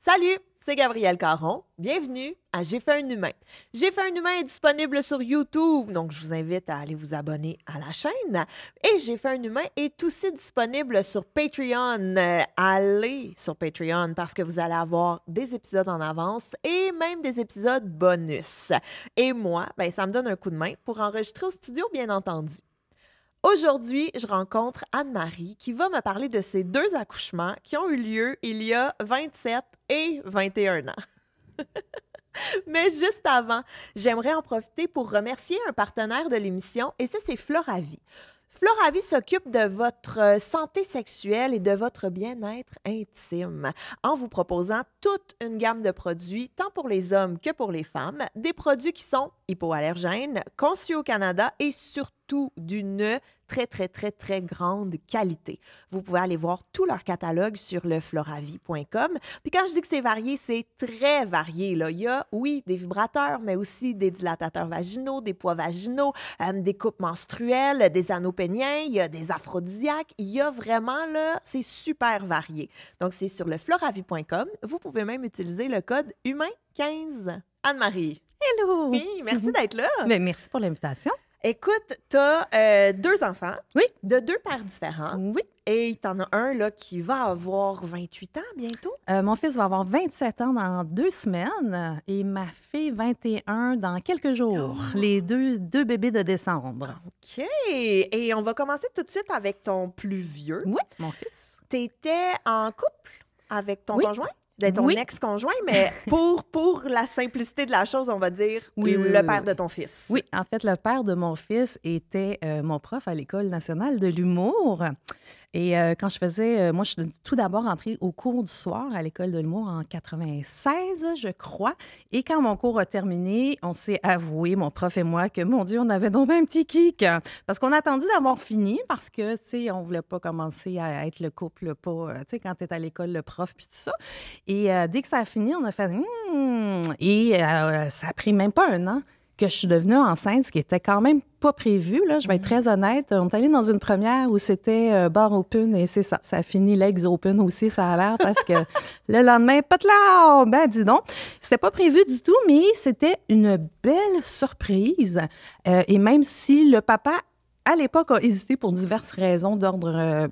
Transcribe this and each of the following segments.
Salut, c'est Gabrielle Caron. Bienvenue à J'ai fait un humain. J'ai fait un humain est disponible sur YouTube, donc je vous invite à aller vous abonner à la chaîne. Et J'ai fait un humain est aussi disponible sur Patreon. Allez sur Patreon parce que vous allez avoir des épisodes en avance et même des épisodes bonus. Et moi, ça me donne un coup de main pour enregistrer au studio, bien entendu. Aujourd'hui, je rencontre Anne-Marie qui va me parler de ses 2 accouchements qui ont eu lieu il y a 27 et 21 ans. Mais juste avant, j'aimerais en profiter pour remercier un partenaire de l'émission et ça, c'est Floravie. Floravie s'occupe de votre santé sexuelle et de votre bien-être intime en vous proposant toute une gamme de produits, tant pour les hommes que pour les femmes, des produits qui sont hypoallergènes, conçus au Canada et surtout d'une très grande qualité. Vous pouvez aller voir tout leur catalogue sur le floravie.com. Puis quand je dis que c'est varié, c'est très varié, là. Il y a, oui, des vibrateurs, mais aussi des dilatateurs vaginaux, des poids vaginaux, des coupes menstruelles, des anneaux péniens, il y a des aphrodisiaques. Il y a vraiment, là, c'est super varié. Donc, c'est sur le floravie.com. Vous pouvez même utiliser le code HUMAIN15. Anne-Marie. Hello! Oui, merci d'être là. Bien, merci pour l'invitation. Écoute, tu as 2 enfants. Oui. De 2 pères différents. Oui. Et tu en as un là, qui va avoir 28 ans bientôt. Mon fils va avoir 27 ans dans 2 semaines et ma fille 21 dans quelques jours. Oh. Les deux bébés de décembre. OK. Et on va commencer tout de suite avec ton plus vieux. Oui, mon fils. Tu étais en couple avec ton conjoint? Ton ex-conjoint, mais pour la simplicité de la chose, on va dire le père de ton fils. Oui, en fait, le père de mon fils était mon prof à l'École nationale de l'humour. Et quand je faisais... moi, je suis tout d'abord entrée au cours du soir à l'École de l'humour en 96, je crois. Et quand mon cours a terminé, on s'est avoué, mon prof et moi, que, mon Dieu, on avait donc un petit kick. Parce qu'on a attendu d'avoir fini parce que, tu sais, on voulait pas commencer à être le couple, pas, tu sais, quand tu es à l'école, le prof, puis tout ça. Et dès que ça a fini, on a fait et ça a pris même pas 1 an que je suis devenue enceinte, ce qui était quand même pas prévu. Là, je vais être très honnête. On est allé dans une première où c'était bar open et c'est ça. Ça a fini legs open aussi, ça a l'air, parce que le lendemain, pas de là! Ben, dis donc. C'était pas prévu du tout, mais c'était une belle surprise. Et même si le papa, à l'époque, a hésité pour diverses raisons d'ordre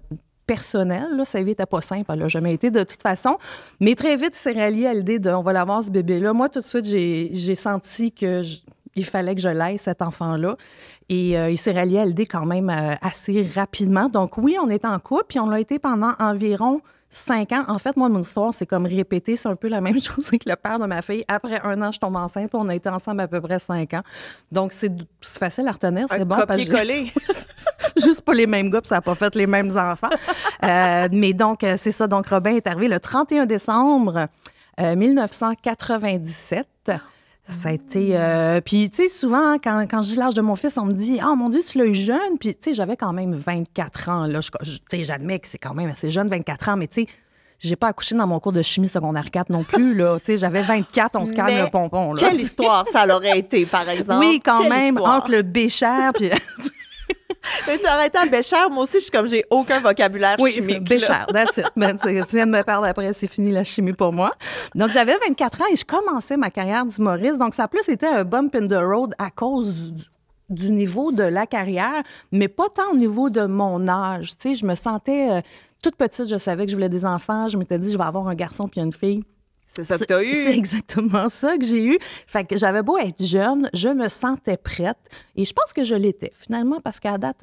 personnel, là, sa vie n'était pas simple, elle n'a jamais été de toute façon, mais très vite, il s'est rallié à l'idée de « on va l'avoir ce bébé-là ». Moi, tout de suite, j'ai senti qu'il fallait que je l'aie, cet enfant-là, et il s'est rallié à l'idée quand même assez rapidement. Donc oui, on est en couple, puis on l'a été pendant environ 5 ans. En fait, moi, mon histoire, c'est comme répéter, c'est un peu la même chose que le père de ma fille. Après 1 an, je tombe enceinte, puis on a été ensemble à peu près 5 ans. Donc, c'est facile à retenir, c'est bon. Copier-coller. Juste pas les mêmes gars, puis ça n'a pas fait les mêmes enfants. Mais donc, c'est ça. Donc, Robin est arrivé le 31 décembre 1997. Ça a été... puis, tu sais, souvent, quand je dis l'âge de mon fils, on me dit « Ah, mon Dieu, tu l'as eu jeune! » Puis, tu sais, j'avais quand même 24 ans. Là, tu sais, j'admets que c'est quand même assez jeune, 24 ans, mais tu sais, j'ai pas accouché dans mon cours de chimie secondaire 4 non plus, là. Tu sais, j'avais 24, on se calme le pompon, là. Quelle histoire ça l'aurait été, par exemple? Oui, quand même, histoire. entre le bécher, puis... Mais tu aurais été à Béchère, moi aussi, je suis comme, j'ai aucun vocabulaire chimique. Oui, Béchère, that's it. Ben, tu viens de me parler après, c'est fini la chimie pour moi. Donc, j'avais 24 ans et je commençais ma carrière d'humoriste. Donc, ça a plus été un bump in the road à cause du niveau de la carrière, mais pas tant au niveau de mon âge. Tu sais, je me sentais toute petite, je savais que je voulais des enfants. Je m'étais dit, je vais avoir un garçon puis une fille. C'est ça que tu as eu? C'est exactement ça que j'ai eu. Fait que j'avais beau être jeune, je me sentais prête. Et je pense que je l'étais, finalement, parce qu'à date,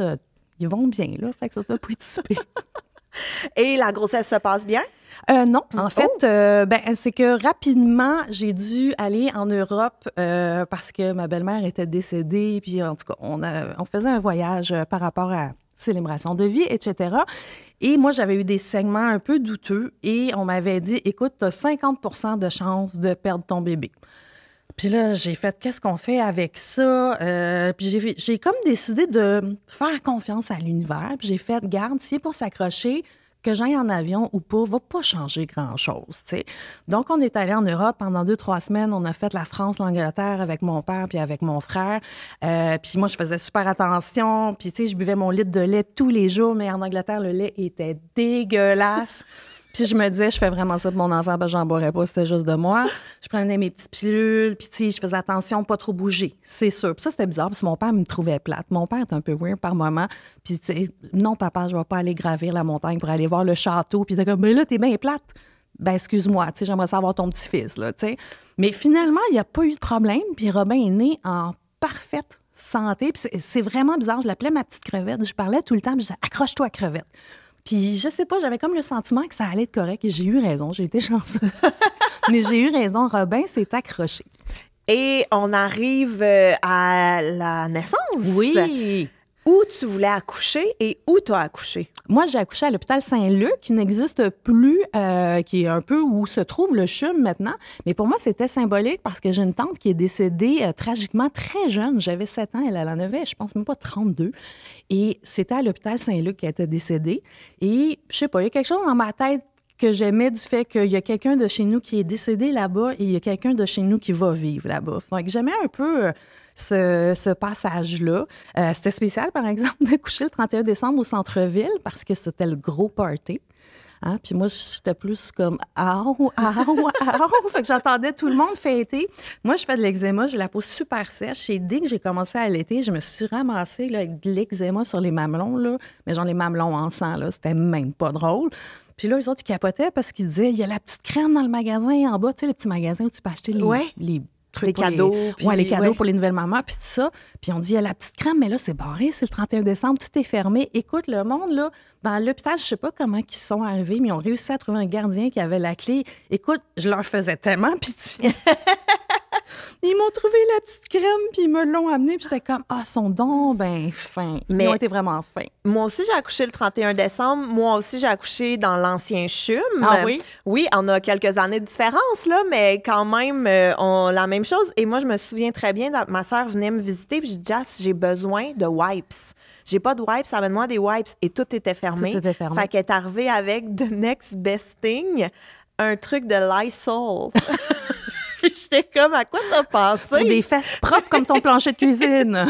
ils vont bien, là. Fait que ça t'a pas été si pire. Et la grossesse se passe bien? Non. En fait, c'est que rapidement, j'ai dû aller en Europe parce que ma belle-mère était décédée. Puis, en tout cas, on faisait un voyage par rapport à célébration de vie, etc. Et moi, j'avais eu des saignements un peu douteux et on m'avait dit, écoute, tu as 50% de chance de perdre ton bébé. Puis là, j'ai fait, qu'est-ce qu'on fait avec ça? Puis j'ai comme décidé de faire confiance à l'univers. Puis j'ai fait, garde, si c'est pour s'accrocher, que j'aille en avion ou pas, va pas changer grand-chose, tu sais. Donc, on est allé en Europe pendant 2-3 semaines. On a fait la France, l'Angleterre avec mon père puis avec mon frère. Puis moi, je faisais super attention. Puis, tu sais, je buvais mon litre de lait tous les jours, mais en Angleterre, le lait était dégueulasse. Puis je me disais, je fais vraiment ça pour mon enfant, j'en boirais pas, c'était juste de moi. Je prenais mes petites pilules, puis tu sais, je faisais attention, pas trop bouger, c'est sûr. Puis ça, c'était bizarre, parce que mon père me trouvait plate. Mon père est un peu weird par moment. Puis tu sais, non, papa, je vais pas aller gravir la montagne pour aller voir le château. Puis il était comme, mais là, t'es bien plate. Ben excuse-moi, tu sais, j'aimerais savoir ton petit-fils, là, tu sais. Mais finalement, il n'y a pas eu de problème, puis Robin est né en parfaite santé. Puis c'est vraiment bizarre, je l'appelais ma petite crevette. Je parlais tout le temps, puis je disais, accroche-toi, crevette. Puis je sais pas, j'avais comme le sentiment que ça allait être correct et j'ai eu raison, j'ai été chanceuse. Mais j'ai eu raison, Robin s'est accroché. Et on arrive à la naissance. Oui! Où tu voulais accoucher et où tu as accouché? Moi, j'ai accouché à l'hôpital Saint-Luc, qui n'existe plus, qui est un peu où se trouve le CHUM maintenant. Mais pour moi, c'était symbolique parce que j'ai une tante qui est décédée tragiquement très jeune. J'avais 7 ans, elle en avait, je pense même pas 32. Et c'était à l'hôpital Saint-Luc qu'elle était décédée. Et je sais pas, il y a quelque chose dans ma tête que j'aimais du fait qu'il y a quelqu'un de chez nous qui est décédé là-bas et il y a quelqu'un de chez nous qui va vivre là-bas. Donc, j'aimais un peu ce passage-là. C'était spécial, par exemple, d'accoucher le 31 décembre au centre-ville parce que c'était le gros party. Hein? Puis moi, j'étais plus comme « Aouh, aouh, aouh! » Fait que j'entendais tout le monde fêter. Moi, je fais de l'eczéma, j'ai la peau super sèche. Et dès que j'ai commencé à allaiter, je me suis ramassée là, avec de l'eczéma sur les mamelons, là. Mais genre les mamelons en sang, là, c'était même pas drôle. Puis là, eux autres, ils capotaient parce qu'ils disaient « Il y a la petite crème dans le magasin en bas, tu sais, le petit magasin où tu peux acheter les trucs les cadeaux. Les cadeaux pour les nouvelles mamans, puis tout ça. Puis on dit, il y a la petite crème, mais là, c'est barré, c'est le 31 décembre, tout est fermé. Écoute, le monde, là, dans l'hôpital, je sais pas comment ils sont arrivés, mais ils ont réussi à trouver un gardien qui avait la clé. Écoute, je leur faisais tellement pitié. Ils m'ont trouvé la petite crème, puis ils me l'ont amenée, puis j'étais comme, son don, ben fin. Ils ont été vraiment fins. Moi aussi, j'ai accouché le 31 décembre. Moi aussi, j'ai accouché dans l'ancien CHUM. Ah oui? Oui, on a quelques années de différence, là, mais quand même, on la même chose. Et moi, je me souviens très bien, ma soeur venait me visiter, puis je dis, Jess, j'ai besoin de wipes. J'ai pas de wipes, amène-moi des wipes. Et tout était fermé. Tout était fermé. Fait qu'elle est arrivée avec the next best thing, un truc de Lysol. J'étais comme, à quoi t'as pensé? Pour des fesses propres comme ton plancher de cuisine.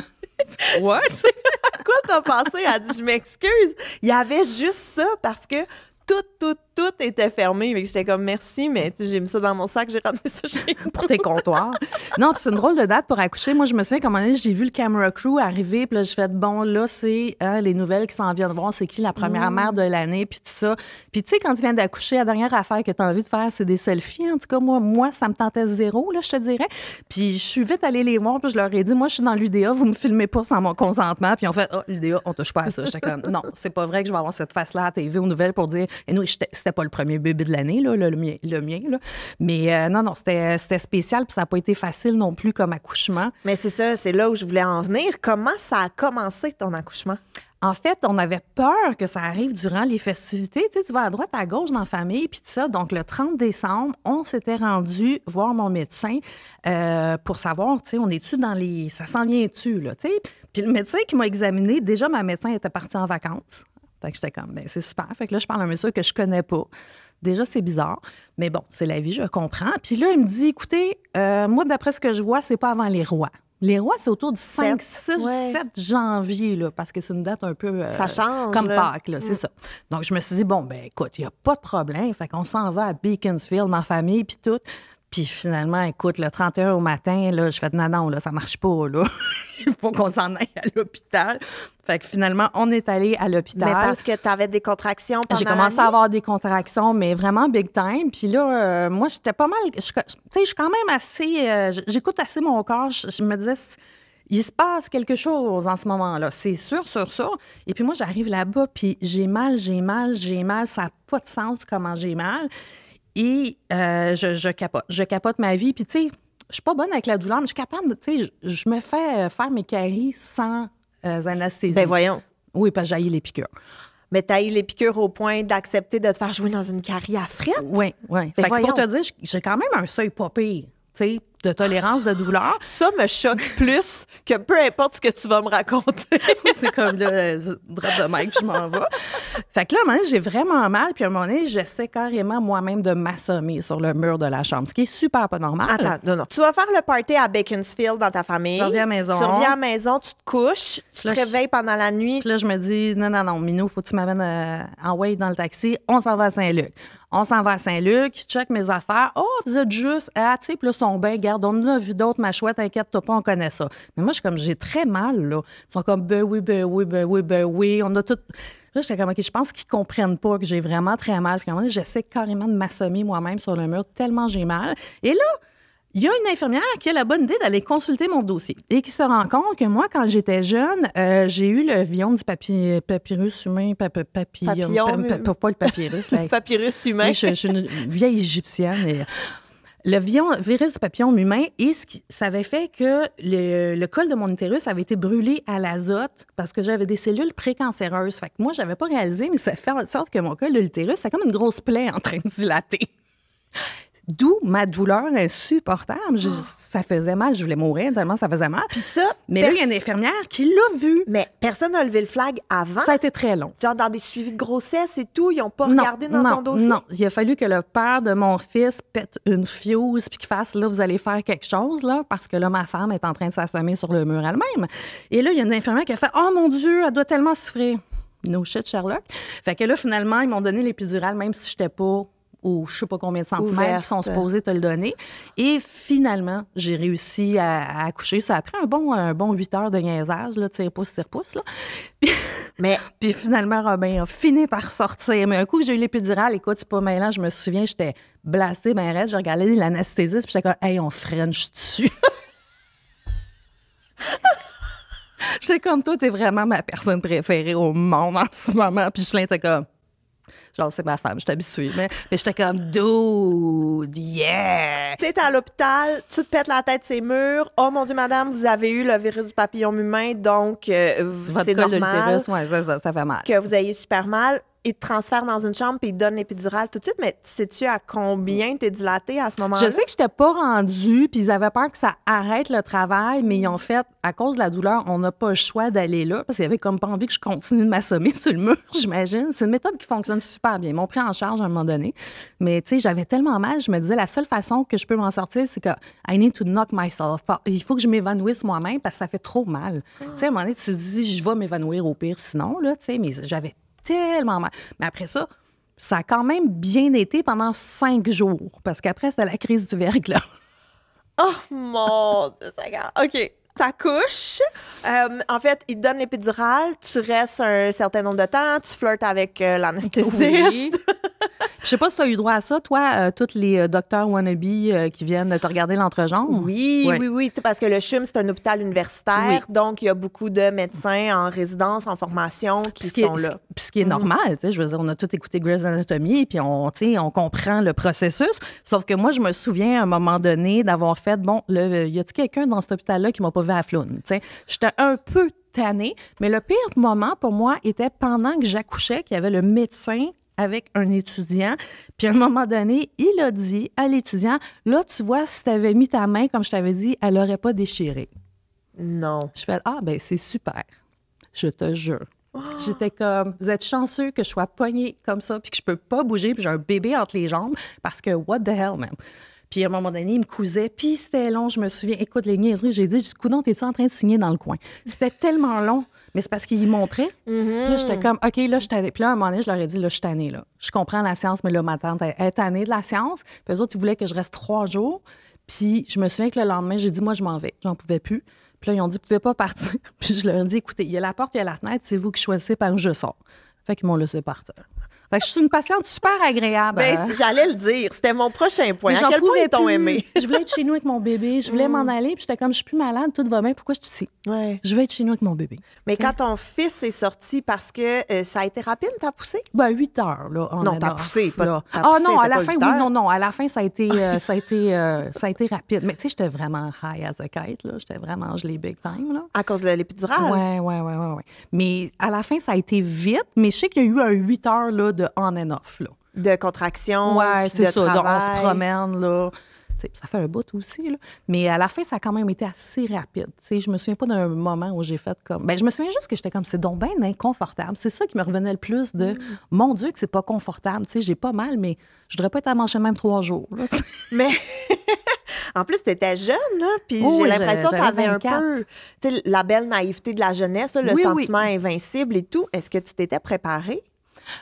What? À quoi t'as pensé? Elle dit, je m'excuse. Il y avait juste ça parce que tout était fermé. J'étais comme, merci, mais j'ai mis ça dans mon sac, j'ai ramené ça chez moi. Pour tes comptoirs. Non, puis c'est une drôle de date pour accoucher. Moi, je me souviens, comme un moment donné, j'ai vu le camera crew arriver, puis là, je fais, bon, là, c'est les nouvelles qui s'en viennent voir, c'est qui la première mère de l'année, puis tout ça. Puis tu sais, quand tu viens d'accoucher, la dernière affaire que tu as envie de faire, c'est des selfies. En tout cas, moi, ça me tentait zéro, là, je te dirais. Puis je suis vite allée les voir, puis je leur ai dit, moi, je suis dans l'UDA, vous me filmez pas sans mon consentement. Puis ils ont fait, l'UDA, on touche pas à ça. J'étais comme, non, c'est pas vrai que je vais avoir cette face-là à la TV aux nouvelles pour dire, et nous, c'était pas le premier bébé de l'année, là, le mien. Là. Mais non, c'était spécial, puis ça n'a pas été facile non plus comme accouchement. Mais c'est ça, c'est là où je voulais en venir. Comment ça a commencé, ton accouchement? En fait, on avait peur que ça arrive durant les festivités. Tu sais, tu vas à droite, à gauche dans la famille, puis tout ça. Donc, le 30 décembre, on s'était rendu voir mon médecin pour savoir, tu sais, on est-tu dans les... Ça s'en vient-tu, là, tu sais? Puis le médecin qui m'a examiné, déjà, ma médecin était partie en vacances. Fait que j'étais comme, ben c'est super. Fait que là, je parle à un monsieur que je connais pas. Déjà, c'est bizarre. Mais bon, c'est la vie, je comprends. Puis là, il me dit, écoutez, moi, d'après ce que je vois, c'est pas avant les rois. Les rois, c'est autour du 5, 6, 7 janvier, là, parce que c'est une date un peu... ça change, comme là. Pâques, là, c'est ça. Donc, je me suis dit, bon, ben écoute, il n'y a pas de problème. Fait qu'on s'en va à Beaconsfield, en famille, puis tout. Puis finalement, écoute, le 31 au matin, là, je fais non, là, ça marche pas, là. Il faut qu'on s'en aille à l'hôpital. Fait que finalement, on est allé à l'hôpital. Mais parce que tu avais des contractions pendant J'ai commencé à avoir des contractions, mais vraiment big time. Puis là, moi, j'étais pas mal... Tu sais, je suis quand même assez... j'écoute assez mon corps. Je me disais... Il se passe quelque chose en ce moment-là. C'est sûr. Et puis moi, j'arrive là-bas, puis j'ai mal. Ça n'a pas de sens comment j'ai mal. Et je capote. Je capote ma vie. Puis, tu sais, je suis pas bonne avec la douleur, mais je suis capable de, tu sais, je me fais faire mes caries sans anesthésie. Ben voyons. Oui, parce que j'haïs les piqûres. Mais t'as eu les piqûres au point d'accepter de te faire jouer dans une carie à frette? Oui. Ben Fait que c'est voyons. pour te dire, j'ai quand même un seuil pas pire. Tu sais, de tolérance de douleur. Ça me choque plus que peu importe ce que tu vas me raconter. C'est comme là, drop de mic, je m'en vais. Fait que là, à un moment donné, j'ai vraiment mal. Puis à un moment donné, j'essaie carrément moi-même de m'assommer sur le mur de la chambre, ce qui est super pas normal. Attends, non. Tu vas faire le party à Beaconsfield dans ta famille. Je reviens à la maison. Tu reviens à la maison, tu te couches, tu te réveilles pendant la nuit. Puis là, je me dis, non, Minou, faut que tu m'amènes en wave dans le taxi. On s'en va à Saint-Luc. On s'en va à Saint-Luc, je check mes affaires. Oh, vous êtes juste tu sais, puis là, son bain, garde, on en a vu d'autres, ma chouette, inquiète-toi pas, on connaît ça. Mais moi, je suis comme, j'ai très mal, là. Ils sont comme, ben oui, on a tout. Là, j'étais comme, OK, je pense qu'ils comprennent pas que j'ai vraiment très mal. Puis à un moment donné, j'essaie carrément de m'assommer moi-même sur le mur, tellement j'ai mal. Et là, il y a une infirmière qui a la bonne idée d'aller consulter mon dossier et qui se rend compte que moi, quand j'étais jeune, j'ai eu le vion du papyrus humain, pas le papyrus. Le papyrus humain. Oui, je suis une vieille égyptienne. Et le virus du papillon humain, et ça avait fait que le col de mon utérus avait été brûlé à l'azote parce que j'avais des cellules précancéreuses. Fait que moi, je n'avais pas réalisé, mais ça fait en sorte que mon col de l'utérus, c'était comme une grosse plaie en train de dilater. D'où ma douleur insupportable. Ça faisait mal, je voulais mourir tellement ça faisait mal. Puis ça, mais là, il y a une infirmière qui l'a vu. Mais personne n'a levé le flag avant? Ça a été très long. Genre dans des suivis de grossesse et tout, ils n'ont pas regardé dans ton dossier? Non, il a fallu que le père de mon fils pète une fuse puis qu'il fasse, là, vous allez faire quelque chose, là, parce que là, ma femme est en train de s'assommer sur le mur elle-même. Et là, il y a une infirmière qui a fait « Oh mon Dieu, elle doit tellement souffrir. » No shit, Sherlock. Fait que là, finalement, ils m'ont donné l'épidurale, même si je n'étais pas ou je sais pas combien de centimètres qui sont supposés te le donner. Et finalement, j'ai réussi à accoucher. Ça a pris un bon 8 heures de niaisage, là, tire-pouce, là. Puis finalement, Robin a fini par sortir. Mais un coup que j'ai eu l'épidurale, écoute, c'est pas mêlant, je me souviens, j'étais blastée, ben raide, j'ai regardé l'anesthésiste, puis j'étais comme, hey, on French dessus. J'étais comme, toi, t'es vraiment ma personne préférée au monde en ce moment. Puis je était comme, genre, c'est ma femme, je suis habituée. Mais j'étais comme, dude, yeah! T'es à l'hôpital, tu te pètes la tête ces murs. Oh mon Dieu, madame, vous avez eu le virus du papillon humain, donc c'est normal. Ça fait mal. Que vous ayez super mal. Ils te transfèrent dans une chambre puis ils te donnent l'épidurale tout de suite. Mais sais-tu à combien t'es dilatée à ce moment-là? Je sais que je n'étais pas rendue, puis ils avaient peur que ça arrête le travail, mais ils ont fait, à cause de la douleur, on n'a pas le choix d'aller là, parce qu'ils avaient comme pas envie que je continue de m'assommer sur le mur, j'imagine. C'est une méthode qui fonctionne super bien. Ils m'ont pris en charge à un moment donné. Mais tu sais, j'avais tellement mal, je me disais, la seule façon que je peux m'en sortir, c'est que I need to knock myself out. Il faut que je m'évanouisse moi-même parce que ça fait trop mal. Tu sais, à un moment donné, tu te dis, je vais m'évanouir au pire sinon, là, tu sais, mais j'avais tellement mal. Mais après ça, ça a quand même bien été pendant 5 jours. Parce qu'après, c'était la crise du verglas. Oh mon Dieu, Seigneur. OK. T'accouches. En fait, ils te donnent l'épidurale. Tu restes un certain nombre de temps. Tu flirtes avec l'anesthésiste. Oui. Je sais pas si tu as eu droit à ça, toi, tous les docteurs wannabe qui viennent te regarder l'entrejambe. Oui. Parce que le CHUM, c'est un hôpital universitaire. Oui. Donc, il y a beaucoup de médecins en résidence, en formation qui sont là. Puis ce qui est normal, tu sais, je veux dire, on a tous écouté Grey's Anatomy, puis on comprend le processus. Sauf que moi, je me souviens à un moment donné d'avoir fait, y a-t-il quelqu'un dans cet hôpital-là qui m'a pas vu à Floune? Tu sais, j'étais un peu tannée, mais le pire moment pour moi était pendant que j'accouchais, qu'il y avait le médecin avec un étudiant. Puis à un moment donné, il a dit à l'étudiant, là, tu vois, si tu avais mis ta main, comme je t'avais dit, elle n'aurait pas déchiré. Non. Je fais, c'est super. Je te jure. Oh. J'étais comme, vous êtes chanceux que je sois poignée comme ça, puis que je peux pas bouger, puis j'ai un bébé entre les jambes, parce que what the hell, man? Puis à un moment donné, il me cousait, puis c'était long, je me souviens. Écoute, les niaiseries, j'ai dit, coudonc, t'es-tu en train de signer dans le coin? C'était tellement long, mais c'est parce qu'il montrait. Là, j'étais comme, OK, là, je suis tannée. Puis là, à un moment donné, je leur ai dit, là, je suis tannée, là. Je comprends la science, mais là, ma tante est tannée de la science. Puis eux autres, ils voulaient que je reste 3 jours. Puis je me souviens que le lendemain, j'ai dit, moi, je m'en vais. J'en pouvais plus. Puis là, ils ont dit, vous pouvez pas partir. Puis je leur ai dit, écoutez, il y a la porte, il y a la fenêtre, c'est vous qui choisissez par où je sors. Fait qu'ils m'ont laissé partir. Fait que je suis une patiente super agréable. Ben, j'allais le dire. C'était mon prochain point. À quel point ils t'ont aimé? Je voulais être chez nous avec mon bébé. Je voulais m'en aller. Puis j'étais comme, je suis plus malade, tout va bien. Pourquoi je suis ici? Ouais. Je veux être chez nous avec mon bébé. Mais quand ton fils est sorti, parce que ça a été rapide, t'as poussé? 8 heures, là. Non, t'as poussé. Non, à la fin, oui. Non, à la fin, ça a été rapide. Mais tu sais, j'étais vraiment high as a kite, là. J'étais vraiment gelée big time, là. À cause de l'épidurale? Ouais. Mais à la fin, ça a été vite. Mais je sais qu'il y a eu un 8 heures, là, de on and off, là. De contraction, ouais, c'est de ça. travail. On se promène, là. Ça fait un bout aussi, là. Mais à la fin, ça a quand même été assez rapide. Je me souviens pas d'un moment où j'ai fait comme... Ben, je me souviens juste que j'étais comme, c'est donc bien inconfortable. C'est ça qui me revenait le plus de, mon Dieu, que c'est pas confortable. J'ai pas mal, mais je voudrais pas être à manger même 3 jours. Là, mais en plus, tu étais jeune, là, puis j'ai l'impression que tu avais un peu la belle naïveté de la jeunesse, là, le sentiment invincible et tout. Est-ce que tu t'étais préparée?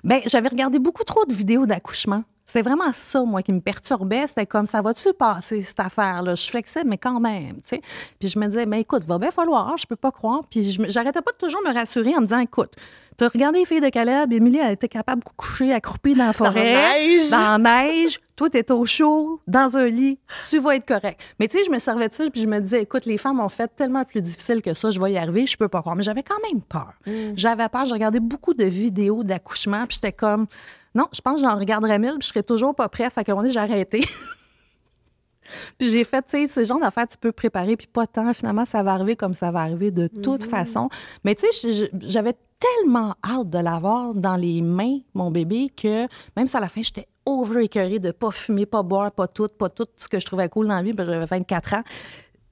Bien, j'avais regardé beaucoup trop de vidéos d'accouchement. C'était vraiment ça, moi, qui me perturbait. C'était comme, ça va-tu passer, cette affaire-là? Je suis flexible, mais quand même, tu sais. Puis je me disais, mais écoute, va bien falloir, je peux pas croire. Puis j'arrêtais pas de toujours me rassurer en me disant, écoute, t'as regardé les filles de Caleb, Émilie, elle était capable de coucher accroupie dans la forêt, dans la neige. Toi, t'es au chaud, dans un lit, tu vas être correct. Mais tu sais, je me servais de ça, puis je me disais, écoute, les femmes ont fait tellement plus difficile que ça, je vais y arriver, je peux pas croire. Mais j'avais quand même peur. J'avais peur, je regardais beaucoup de vidéos d'accouchement, puis j'étais comme, non, je pense que j'en regarderais 1000, puis je serais toujours pas prête. Fait qu'à un moment donné, j'ai arrêté. Puis j'ai fait, tu sais, ce genre d'affaires, tu peux préparer, puis pas tant. Finalement, ça va arriver comme ça va arriver de toute façon. Mais tu sais, j'avais tellement hâte de l'avoir dans les mains, mon bébé, que même si à la fin, j'étais over-écœurée de pas fumer, pas boire, pas tout ce que je trouvais cool dans la vie, parce que j'avais 24 ans.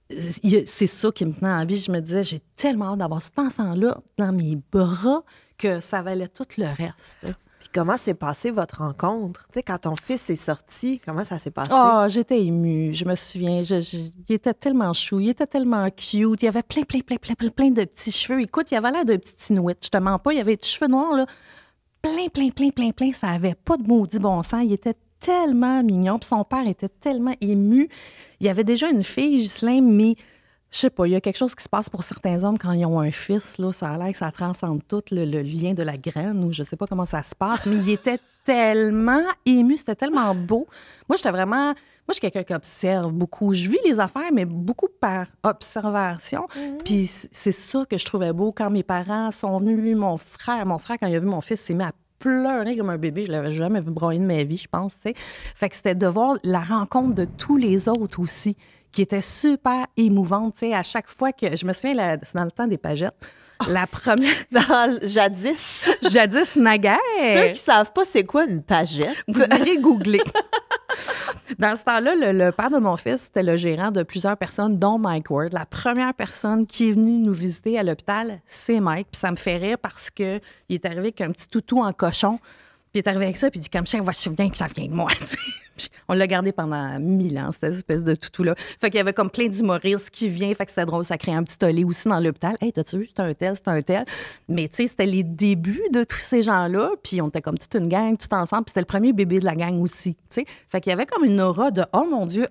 C'est ça qui me tenait en vie. Je me disais, j'ai tellement hâte d'avoir cet enfant-là dans mes bras que ça valait tout le reste. Puis comment s'est passée votre rencontre? Tu sais, quand ton fils est sorti, comment ça s'est passé? Oh, j'étais émue, je me souviens. Il était tellement chou, il était tellement cute. Il avait plein de petits cheveux. Écoute, il avait l'air d'un petit Inuit. Je te mens pas, il avait des cheveux noirs, là. Plein. Ça avait pas de maudit bon sens. Il était tellement mignon. Puis son père était tellement ému. Il y avait déjà une fille, Ghislain, mais je sais pas, il y a quelque chose qui se passe pour certains hommes quand ils ont un fils. Là, ça a l'air que ça transcende tout le lien de la graine, ou je sais pas comment ça se passe, mais il était tellement ému, c'était tellement beau. Moi, je suis quelqu'un qui observe beaucoup. Je vis les affaires, mais beaucoup par observation. Puis c'est ça que je trouvais beau quand mes parents sont venus. Mon frère, quand il a vu mon fils, s'est mis à pleurer comme un bébé. Je l'avais jamais vu broyer de ma vie, je pense, tu sais. Fait que c'était de voir la rencontre de tous les autres aussi, qui était super émouvante, tu sais, à chaque fois que... Je me souviens, c'est dans le temps des pagettes, la première... Jadis. Jadis naguère. Ceux qui savent pas c'est quoi une pagette. Vous irez googler. Dans ce temps-là, le père de mon fils, c'était le gérant de plusieurs personnes, dont Mike Ward. La première personne qui est venue nous visiter à l'hôpital, c'est Mike. Puis ça me fait rire parce qu'il est arrivé avec un petit toutou en cochon. Puis il est arrivé avec ça, puis il dit comme chien, va se souvenir que ça vient de moi. Puis on l'a gardé pendant 1000 ans, cette espèce de toutou-là. Fait qu'il y avait comme plein d'humoristes qui viennent, fait que c'était drôle, ça crée un petit tollé aussi dans l'hôpital. Hey, t'as-tu vu, c'est un tel. Mais tu sais, c'était les débuts de tous ces gens-là, puis on était comme toute une gang, tout ensemble, puis c'était le premier bébé de la gang aussi, tu sais. Fait qu'il y avait comme une aura de oh mon Dieu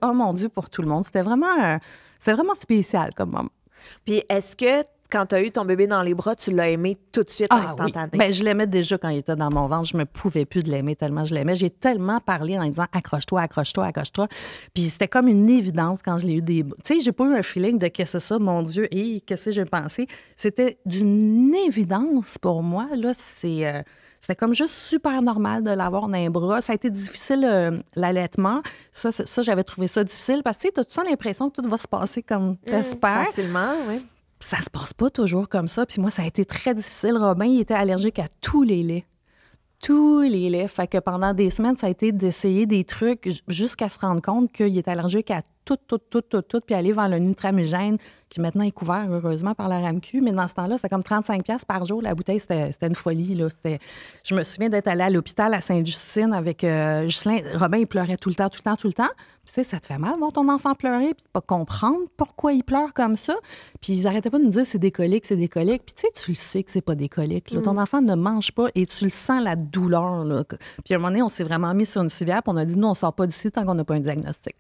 pour tout le monde. C'était vraiment spécial comme moment. Puis est-ce que quand tu as eu ton bébé dans les bras, tu l'as aimé tout de suite, instantanément? Oui. Bien, je l'aimais déjà quand il était dans mon ventre. Je me pouvais plus de l'aimer tellement je l'aimais. J'ai tellement parlé en disant accroche-toi. Puis c'était comme une évidence quand je l'ai eu des... Tu sais, j'ai pas eu un feeling de qu'est-ce que c'est ça, mon Dieu, et qu'est-ce que j'ai pensé. C'était d'une évidence pour moi. Là, c'était comme juste super normal de l'avoir dans les bras. Ça a été difficile, l'allaitement. Ça, j'avais trouvé ça difficile parce que tu as tout le temps l'impression que tout va se passer comme t'espères. Facilement, oui. Ça se passe pas toujours comme ça. Puis moi, ça a été très difficile. Robin, il était allergique à tous les laits. Fait que pendant des semaines, ça a été d'essayer des trucs jusqu'à se rendre compte qu'il était allergique à tout, puis aller vers le Nutramigène, qui maintenant est couvert, heureusement, par la RAMQ. Mais dans ce temps-là, c'était comme 35$ par jour. La bouteille, c'était une folie, là. Je me souviens d'être allée à l'hôpital à Sainte-Justine avec Ghislain. Robin, il pleurait tout le temps. Puis, tu sais, ça te fait mal voir ton enfant pleurer, puis de pas comprendre pourquoi il pleure comme ça. Puis ils arrêtaient pas de nous dire c'est des coliques. Puis tu sais, tu le sais que c'est pas des coliques, là. Ton enfant ne mange pas et tu le sens, la douleur, là. Puis à un moment donné, on s'est vraiment mis sur une civière, puis on a dit, nous, on sort pas d'ici tant qu'on n'a pas un diagnostic.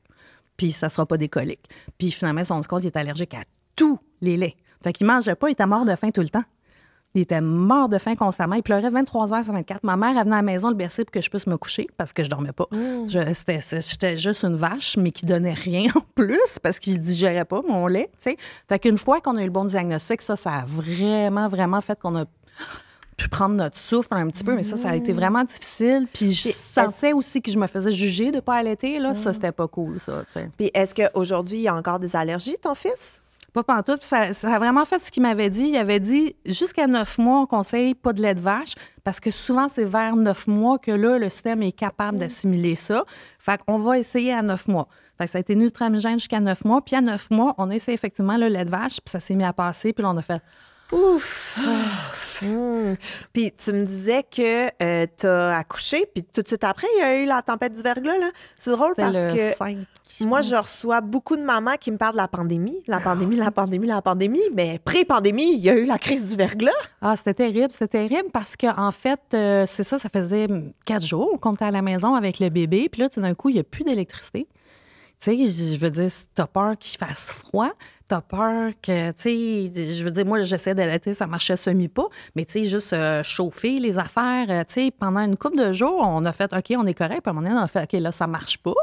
Puis ça sera pas des coliques. Puis finalement, ils se sont rendus compte qu'il est allergique à tous les laits. Fait qu'il mangeait pas, il était mort de faim tout le temps. Il était mort de faim constamment. Il pleurait 23 heures sur 24. Ma mère, elle venait à la maison le bercer pour que je puisse me coucher parce que je dormais pas. J'étais juste une vache, mais qui donnait rien en plus parce qu'il digérait pas mon lait, tu sais. Fait qu'une fois qu'on a eu le bon diagnostic, ça a vraiment fait qu'on a pu prendre notre souffle un petit peu, mais ça a été vraiment difficile. Puis je sentais aussi que je me faisais juger de ne pas allaiter. Là. Ça, c'était pas cool, ça. T'sais. Puis est-ce qu'aujourd'hui, il y a encore des allergies, ton fils? Pas pantoute. Puis ça a vraiment fait ce qu'il m'avait dit. Il avait dit, jusqu'à 9 mois, on conseille pas de lait de vache parce que souvent, c'est vers 9 mois que là, le système est capable d'assimiler ça. Fait qu'on va essayer à 9 mois. Fait que ça a été nutramigène jusqu'à 9 mois. Puis à 9 mois, on a essayé effectivement le lait de vache, puis ça s'est mis à passer. Puis là, on a fait... Ouf! Puis tu me disais que tu as accouché, puis tout de suite après, il y a eu la tempête du verglas, là. C'est drôle C'était parce le que 5, moi, je reçois beaucoup de mamans qui me parlent de la pandémie. La pandémie. Mais pré-pandémie, il y a eu la crise du verglas. Ah, c'était terrible. C'était terrible parce qu'en fait, c'est ça faisait 4 jours qu'on était à la maison avec le bébé. Puis là, tout d'un coup, il n'y a plus d'électricité. Tu sais, je veux dire, t'as peur qu'il fasse froid, t'as peur que, tu sais, je veux dire, moi, j'essaie d'allaiter, ça marchait semi-pas, mais tu sais, juste chauffer les affaires, tu sais, pendant une couple de jours, on a fait, OK, on est correct, puis à un moment donné, on a fait, OK, là, ça marche pas.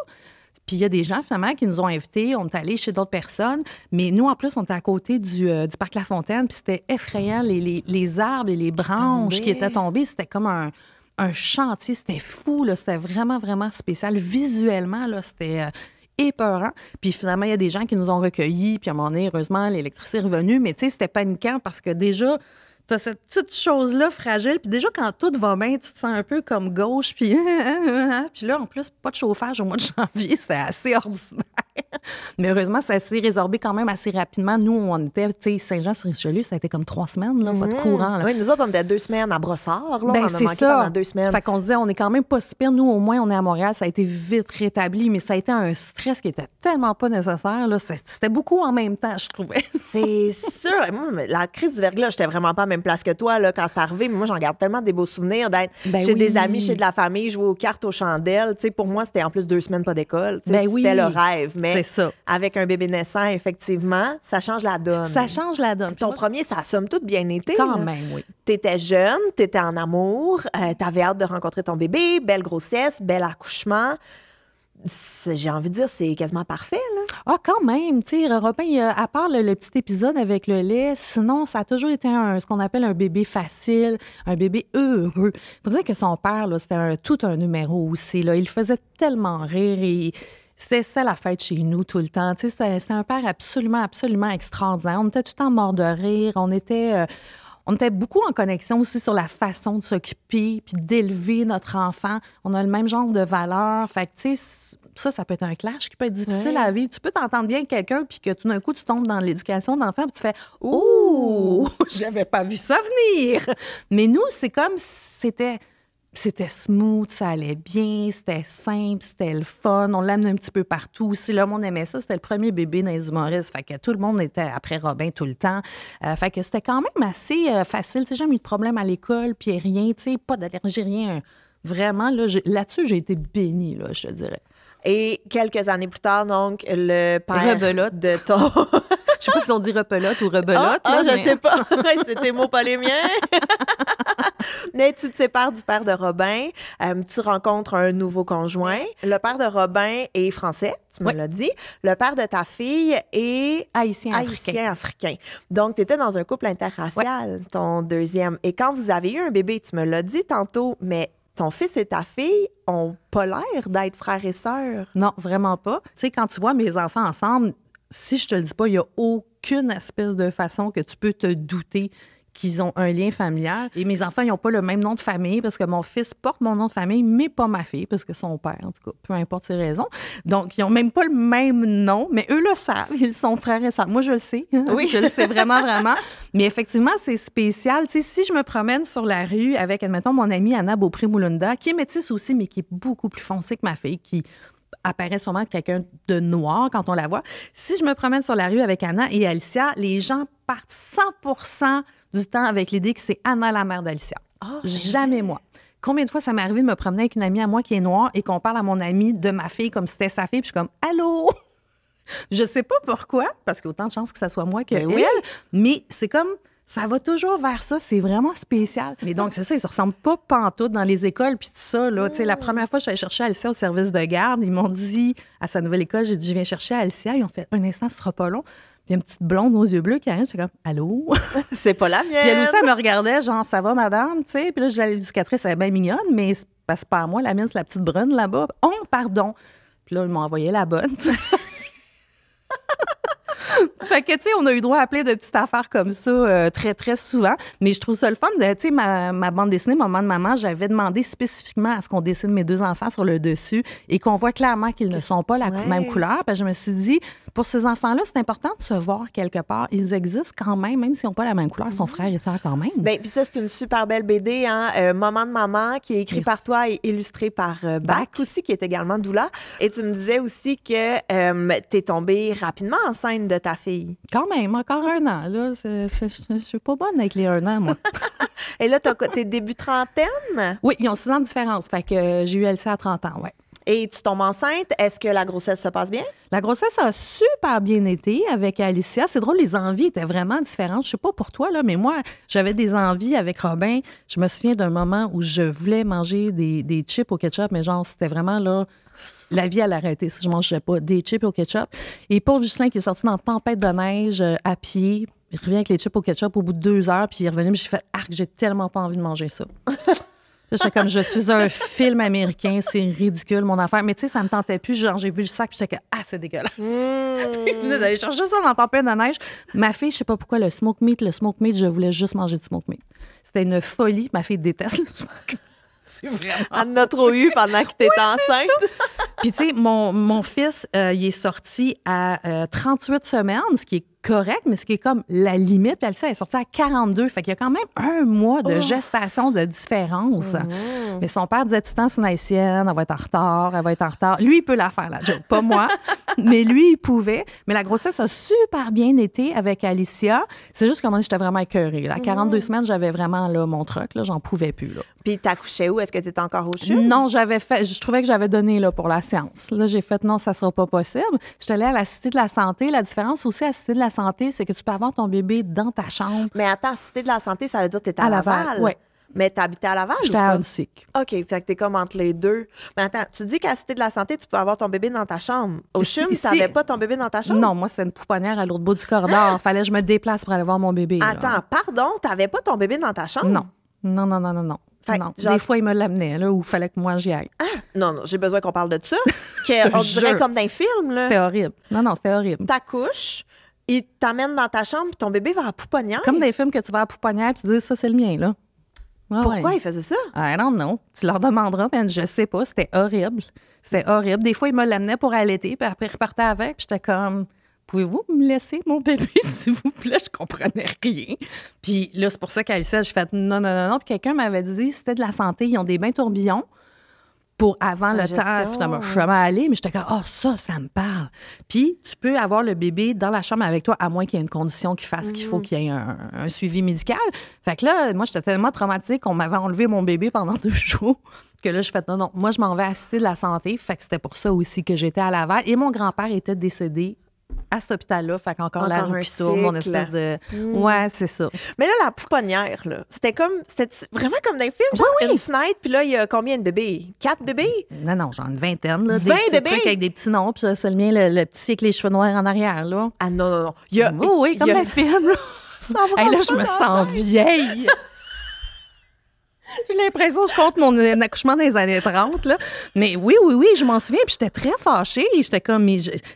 Puis il y a des gens, finalement, qui nous ont invités, on est allés chez d'autres personnes, mais nous, en plus, on était à côté du parc La Fontaine, puis c'était effrayant, les arbres et les branches qui étaient tombées, c'était comme un chantier, c'était fou, là, c'était vraiment, vraiment spécial. Visuellement, là, c'était... épeurant. Puis finalement, il y a des gens qui nous ont recueillis. Puis à un moment donné, heureusement, l'électricité est revenue. Mais tu sais, c'était paniquant parce que déjà, t'as cette petite chose-là fragile. Puis déjà, quand tout va bien, tu te sens un peu comme gauche. Puis, puis là, en plus, pas de chauffage au mois de janvier. C'était assez ordinaire. Mais heureusement, ça s'est résorbé quand même assez rapidement. Nous, on était, tu sais, Saint-Jean-sur-Richelieu, ça a été comme 3 semaines, là, pas de courant. Là. Oui, nous autres, on était 2 semaines à Brossard. Là, Ben, on a manqué pendant 2 semaines. Fait qu'on se disait, on est quand même pas si pire. Nous, au moins, on est à Montréal. Ça a été vite rétabli, mais ça a été un stress qui était tellement pas nécessaire. Là. C'était beaucoup en même temps, je trouvais. C'est sûr. Moi, la crise du verglas, j'étais vraiment pas à la même place que toi là, quand c'est arrivé. Mais moi, j'en garde tellement des beaux souvenirs d'être chez des amis, chez de la famille, jouer aux cartes, aux chandelles. Tu sais, pour moi, c'était en plus 2 semaines pas d'école. Tu sais, c'était le rêve. Mais c'est ça. Avec un bébé naissant, effectivement, ça change la donne. Ça change la donne. Ton premier, ça a somme toute bien été. Quand là. même, oui. T'étais jeune, t'étais en amour, t'avais hâte de rencontrer ton bébé, belle grossesse, bel accouchement. J'ai envie de dire, c'est quasiment parfait, là. Ah, quand même, tu sais, Robin, à part le petit épisode avec le lait, sinon, ça a toujours été ce qu'on appelle un bébé facile, un bébé heureux. Il faut dire que son père, là, c'était tout un numéro aussi, là. Il faisait tellement rire et... C'était la fête chez nous tout le temps. Tu sais, c'était un père absolument, absolument extraordinaire. On était tout le temps morts de rire. On était beaucoup en connexion aussi sur la façon de s'occuper puis d'élever notre enfant. On a le même genre de valeurs. Fait que, tu sais, ça peut être un clash qui peut être difficile à vivre. Tu peux t'entendre bien avec quelqu'un puis que tout d'un coup, tu tombes dans l'éducation d'enfant puis tu fais « Ouh, j'avais pas vu ça venir! » Mais nous, c'est comme si c'était smooth, ça allait bien, c'était simple, c'était le fun. On l'amenait un petit peu partout. Si le monde aimait ça, c'était le premier bébé dans les humoristes. Fait que tout le monde était après Robin tout le temps. Fait que c'était quand même assez facile. Tu sais, j'ai jamais eu de problème à l'école, puis rien, tu sais, pas d'allergie, rien. Vraiment, là-dessus, j'ai été bénie, là, je te dirais. Et quelques années plus tard, donc, le père Rebelote. de ton... Je sais pas si on dit repelote ou rebelote. Je sais pas. C'est tes mots, pas les miens. Mais tu te sépares du père de Robin. Tu rencontres un nouveau conjoint. Le père de Robin est français, tu me l'as dit. Le père de ta fille est haïtien-africain. Donc, tu étais dans un couple interracial, ton deuxième. Et quand vous avez eu un bébé, tu me l'as dit tantôt, mais ton fils et ta fille ont pas l'air d'être frères et sœurs. Non, vraiment pas. Tu sais, quand tu vois mes enfants ensemble, si je te le dis pas, il y a aucune espèce de façon que tu peux te douter qu'ils ont un lien familial. Et mes enfants, ils n'ont pas le même nom de famille parce que mon fils porte mon nom de famille, mais pas ma fille, parce que son père, en tout cas, peu importe ses raisons. Donc, ils n'ont même pas le même nom, mais eux le savent. Ils sont frères et sœurs. Moi, je le sais. Oui. Je le sais vraiment, vraiment. Mais effectivement, c'est spécial. Tu sais, si je me promène sur la rue avec, admettons, mon amie Anna Beaupré-Moulunda, qui est métisse aussi, mais qui est beaucoup plus foncée que ma fille, qui apparaît sûrement quelqu'un de noir quand on la voit. Si je me promène sur la rue avec Anna et Alicia, les gens partent 100% du temps avec l'idée que c'est Anna la mère d'Alicia. Oh, jamais moi. Combien de fois ça m'est arrivé de me promener avec une amie à moi qui est noire et qu'on parle à mon amie de ma fille comme si c'était sa fille, puis je suis comme « Allô? » Je sais pas pourquoi, parce qu'il y a autant de chances que ça soit moi que elle, mais c'est comme... Ça va toujours vers ça, c'est vraiment spécial. Mais donc, c'est ça, ils se ressemblent pas pantoute dans les écoles, puis tout ça, là. Tu sais, la première fois que j'allais chercher Alicia au service de garde, ils m'ont dit, à sa nouvelle école, j'ai dit, je viens chercher Alicia. Ils ont fait, un instant, ce sera pas long. Puis une petite blonde aux yeux bleus qui arrive, c'est comme, allô? C'est pas la mienne. Puis elle aussi, elle me regardait, genre, ça va, madame, tu sais. Puis là, j'allais l'éducatrice, elle est bien mignonne, mais c'est pas à moi, la mienne, c'est la petite brune là-bas. Oh, pardon. Puis là, ils m'ont envoyé la bonne, Fait que, tu sais, on a eu droit à plein de petites affaires comme ça très, très souvent. Mais je trouve ça le fun. Tu sais, ma bande dessinée, Maman de maman, j'avais demandé spécifiquement à ce qu'on dessine mes 2 enfants sur le dessus et qu'on voit clairement qu'ils ne sont pas la même couleur. Puis je me suis dit, pour ces enfants-là, c'est important de se voir quelque part. Ils existent quand même s'ils n'ont pas la même couleur, ils sont frères et sœurs quand même. Bien, puis ça, c'est une super belle BD, hein? Maman de maman, qui est écrit par toi et illustré par Bac aussi, qui est également doula. Et tu me disais aussi que t'es tombée rapidement enceinte de ta fille. Quand même, encore 1 an. Là, je suis pas bonne avec les 1 an, moi. Et là, t'es début trentaine? Oui, ils ont 6 ans de différence. Fait que j'ai eu Elsie à 30 ans, ouais. Et tu tombes enceinte. Est-ce que la grossesse se passe bien? La grossesse a super bien été avec Alicia. C'est drôle, les envies étaient vraiment différentes. Je sais pas pour toi, là, mais moi, j'avais des envies avec Robin. Je me souviens d'un moment où je voulais manger des chips au ketchup, mais genre, c'était vraiment là... La vie, elle arrêtait si je ne mangeais pas des chips au ketchup. Et pauvre Justin qui est sorti dans tempête de neige à pied, il revient avec les chips au ketchup au bout de 2 heures, puis il est revenu, j'ai fait « Arc, j'ai tellement pas envie de manger ça. » J'étais comme, je suis un film américain, c'est ridicule, mon affaire. Mais tu sais, ça me tentait plus. Genre, j'ai vu le sac, j'étais comme, c'est dégueulasse. Il venait d'aller chercher ça dans tempête de neige. Ma fille, je sais pas pourquoi, le smoke meat, je voulais juste manger du smoke meat. C'était une folie. Ma fille déteste le smoke meat. C'est vraiment... Elle en a trop eu pendant que tu étais enceinte. Puis, tu sais, mon fils, il est sorti à 38 semaines, ce qui est correct, mais ce qui est comme la limite. Puis, elle est sortie à 42. Fait qu'il y a quand même 1 mois de gestation de différence. Mais son père disait tout le temps, c'est une haïtienne, elle va être en retard, elle va être en retard. Lui, il peut la faire, la joke, pas moi. Mais lui, il pouvait. Mais la grossesse a super bien été avec Alicia. C'est juste comment j'étais vraiment écœurée. À 42 semaines, j'avais vraiment là, mon truc. Là, j'en pouvais plus. Là. Puis, t'accouchais où? Est-ce que tu étais encore au CHUM? Non, je trouvais que j'avais donné là, pour la séance. Là, j'ai fait non, ça sera pas possible. J'étais allée à la Cité de la Santé. La différence aussi à la Cité de la Santé, c'est que tu peux avoir ton bébé dans ta chambre. Mais attends, Cité de la Santé, ça veut dire que tu étais à Laval? Oui. Mais t'habitais à Laval? J'étais à Huntsic. OK, fait que t'es comme entre les deux. Mais attends, tu dis qu'à la Cité de la Santé, tu peux avoir ton bébé dans ta chambre. Au CHUM, t'avais pas ton bébé dans ta chambre? Non, moi, c'était une pouponnière à l'autre bout du corridor. Fallait que je me déplace pour aller voir mon bébé. Attends, là. pardon, t'avais pas ton bébé dans ta chambre? Non. Non. Fait, non. Genre... Des fois, il me l'amenait, là, où il fallait que moi j'y aille. Ah, non, j'ai besoin qu'on parle de ça. On dirait comme dans un film, là. C'était horrible. Non, c'était horrible. T'accouches, il t'amène dans ta chambre, puis ton bébé va à la pouponnière. Comme des films que tu vas à la pouponnière, puis tu dis, ça, c'est le mien, là. Pourquoi il faisait ça? I don't know. Tu leur demanderas, mais je sais pas. C'était horrible. Des fois, il me l'amenait pour allaiter, puis après, il repartait avec, puis j'étais comme... Pouvez-vous me laisser mon bébé, s'il vous plaît? Je comprenais rien. Puis là, c'est pour ça qu'Alicia, j'ai fait non. Puis quelqu'un m'avait dit, c'était de la santé, ils ont des bains tourbillons pour avant le temps. Finalement, je suis jamais allée, mais j'étais comme, ça me parle. Puis tu peux avoir le bébé dans la chambre avec toi, à moins qu'il y ait une condition qui fasse qu'il faut qu'il y ait un suivi médical. Fait que là, moi, j'étais tellement traumatisée qu'on m'avait enlevé mon bébé pendant 2 jours. Que là, je fais non, moi, je m'en vais à la Cité de la Santé. Fait que c'était pour ça aussi que j'étais à Laval. Et mon grand-père était décédé à cet hôpital-là, fait qu'encore la roue qui tourne, mon espèce de... Ouais, c'est ça. Mais là, la pouponnière, là, c'était vraiment comme dans les films, genre une fenêtre, puis là, il y a combien de bébés? 4 bébés? Non, genre une vingtaine, là. 20 des petits bébés? trucs avec des petits noms, puis ça, c'est le mien, le petit avec les cheveux noirs en arrière, là. Ah non. Oui, comme dans le film, là. Là, je me sens vieille. J'ai l'impression que je compte mon accouchement dans les années 30, là. Mais oui, je m'en souviens, puis j'étais très fâchée. J'étais comme,